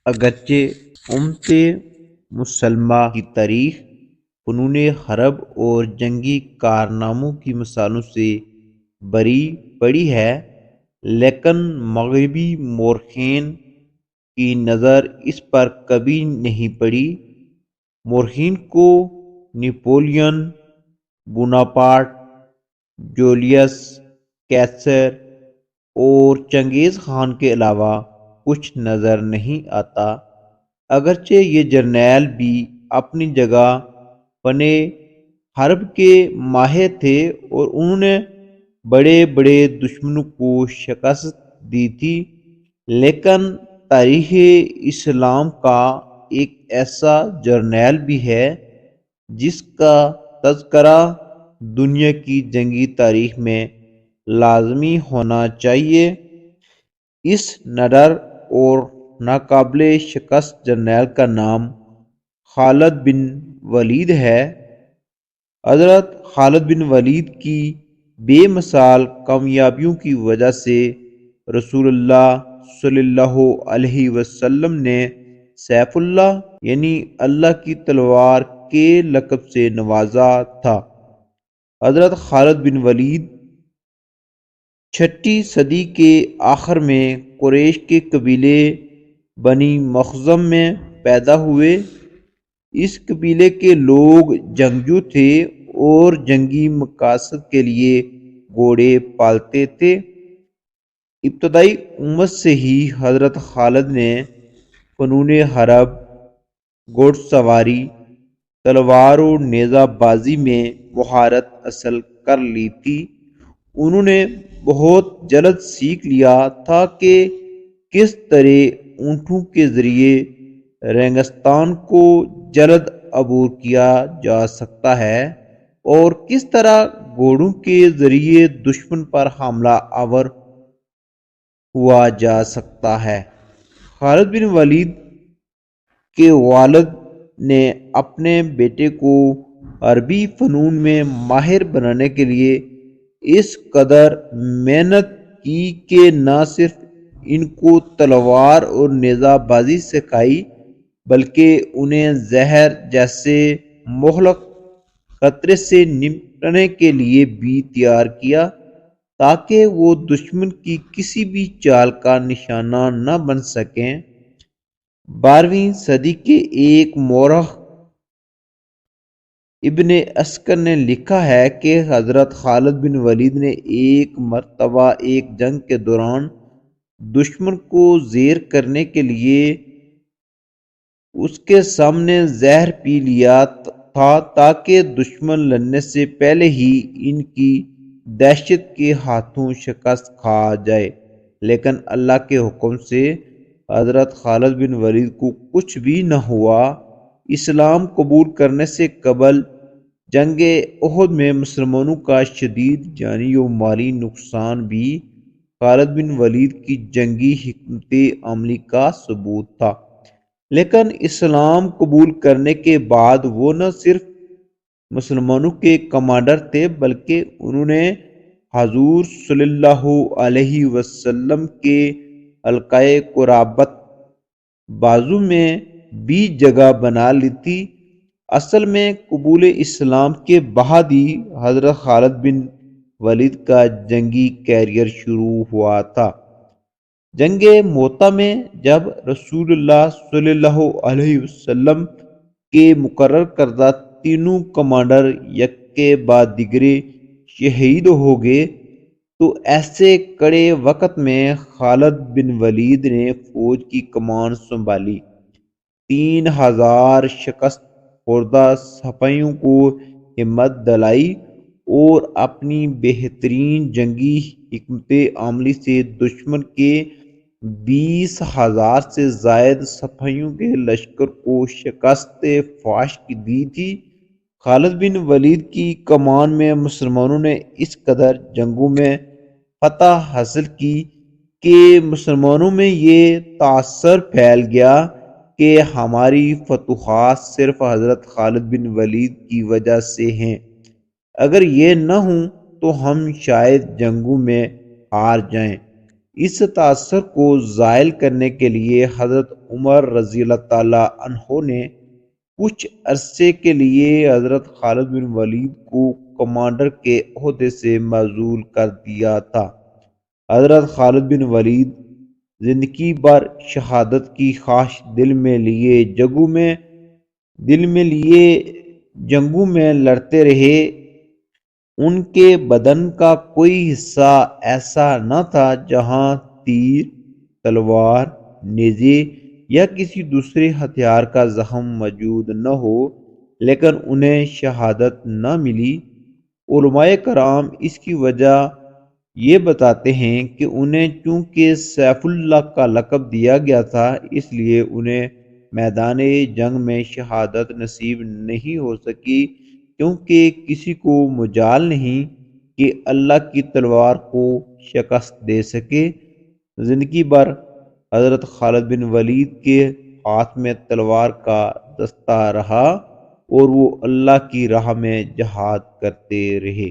اگرچہ امت مسلمہ کی تاریخ فنون حرب اور جنگی کارناموں کی مثالوں سے بری پڑی ہے، لیکن مغربی مورخین کی نظر اس پر کبھی نہیں پڑی۔ مورخین کو نپولین بوناپارٹ، جولیس کیسر اور چنگیز خان کے علاوہ کچھ نظر نہیں آتا۔ اگرچہ یہ جرنیل بھی اپنی جگہ فن حرب کے ماہر تھے اور انہوں نے بڑے بڑے دشمنوں کو شکست دی تھی، لیکن تاریخ اسلام کا ایک ایسا جرنیل بھی ہے جس کا تذکرہ دنیا کی جنگی تاریخ میں لازمی ہونا چاہیے۔ اس نڈر اور ناقابل شکست جرنیل کا نام خالد بن ولید ہے۔ حضرت خالد بن ولید کی بے مثال کامیابیوں کی وجہ سے رسول اللہ صلی اللہ علیہ وسلم نے سیف اللہ یعنی اللہ کی تلوار کے لقب سے نوازا تھا۔ حضرت خالد بن ولید 6 صدی کے آخر میں قریش کے قبیلے بنی مخزوم میں پیدا ہوئے۔ اس قبیلے کے لوگ جنگجو تھے اور جنگی مقاصد کے لیے گھوڑے پالتے تھے۔ ابتدائی عمر سے ہی حضرت خالد نے فنون حرب، گھوڑ سواری، تلوار و نیزہ بازی میں مہارت حاصل کر لی تھی۔ انہوں نے بہت جلد سیکھ لیا تھا کہ کس طرح اونٹوں کے ذریعے ریگستان کو جلد عبور کیا جا سکتا ہے اور کس طرح گھوڑوں کے ذریعے دشمن پر حملہ آور ہوا جا سکتا ہے۔ خالد بن ولید کے والد نے اپنے بیٹے کو عربی فنون میں ماہر بنانے کے لیے اس قدر محنت کی کہ نہ صرف ان کو تلوار اور نیزہ بازی سکھائی بلکہ انہیں زہر جیسے مہلک خطرے سے نمٹنے کے لیے بھی تیار کیا تاکہ وہ دشمن کی کسی بھی چال کا نشانہ نہ بن سکیں۔ 12ویں صدی کے ایک مورخ ابن عسکر نے لکھا ہے کہ حضرت خالد بن ولید نے ایک مرتبہ ایک جنگ کے دوران دشمن کو زیر کرنے کے لیے اس کے سامنے زہر پی لیا تھا تاکہ دشمن لڑنے سے پہلے ہی ان کی دہشت کے ہاتھوں شکست کھا جائے، لیکن اللہ کے حکم سے حضرت خالد بن ولید کو کچھ بھی نہ ہوا۔ اسلام قبول کرنے سے قبل جنگ احد میں مسلمانوں کا شدید جانی و مالی نقصان بھی خالد بن ولید کی جنگی حکمت عملی کا ثبوت تھا، لیکن اسلام قبول کرنے کے بعد وہ نہ صرف مسلمانوں کے کمانڈر تھے بلکہ انہوں نے حضور صلی اللہ علیہ وسلم کے حلقہ قرابت بازو میں بھی جگہ بنا لی تھی۔ اصل میں قبول اسلام کے بعد ہی حضرت خالد بن ولید کا جنگی کیریئر شروع ہوا تھا۔ جنگ موتا میں جب رسول اللہ صلی اللہ علیہ وسلم کے مقرر کردہ تینوں کمانڈر یک کے بعد دیگرے شہید ہو گئے تو ایسے کڑے وقت میں خالد بن ولید نے فوج کی کمان سنبھالی، 3000 شکست خوردہ سپاہیوں کو ہمت دلائی اور اپنی بہترین جنگی حکمت عملی سے دشمن کے 20,000 سے زائد سپاہیوں کے لشکر کو شکست فاش دی تھی۔ خالد بن ولید کی کمان میں مسلمانوں نے اس قدر جنگوں میں فتح حاصل کی کہ مسلمانوں میں یہ تاثر پھیل گیا کہ ہماری فتوحات صرف حضرت خالد بن ولید کی وجہ سے ہیں، اگر یہ نہ ہوں تو ہم شاید جنگوں میں ہار جائیں۔ اس تاثر کو زائل کرنے کے لیے حضرت عمر رضی اللہ تعالیٰ عنہ نے کچھ عرصے کے لیے حضرت خالد بن ولید کو کمانڈر کے عہدے سے معزول کر دیا تھا۔ حضرت خالد بن ولید زندگی بھر شہادت کی خواہش دل میں لیے جنگوں میں لڑتے رہے۔ ان کے بدن کا کوئی حصہ ایسا نہ تھا جہاں تیر، تلوار، نیزے یا کسی دوسرے ہتھیار کا زخم موجود نہ ہو لیکن انہیں شہادت نہ ملی۔ علماء کرام اس کی وجہ یہ بتاتے ہیں کہ انہیں چونکہ سیف اللہ کا لقب دیا گیا تھا اس لیے انہیں میدان جنگ میں شہادت نصیب نہیں ہو سکی، کیونکہ کسی کو مجال نہیں کہ اللہ کی تلوار کو شکست دے سکے۔ زندگی بھر حضرت خالد بن ولید کے ہاتھ میں تلوار کا دستہ رہا اور وہ اللہ کی راہ میں جہاد کرتے رہے۔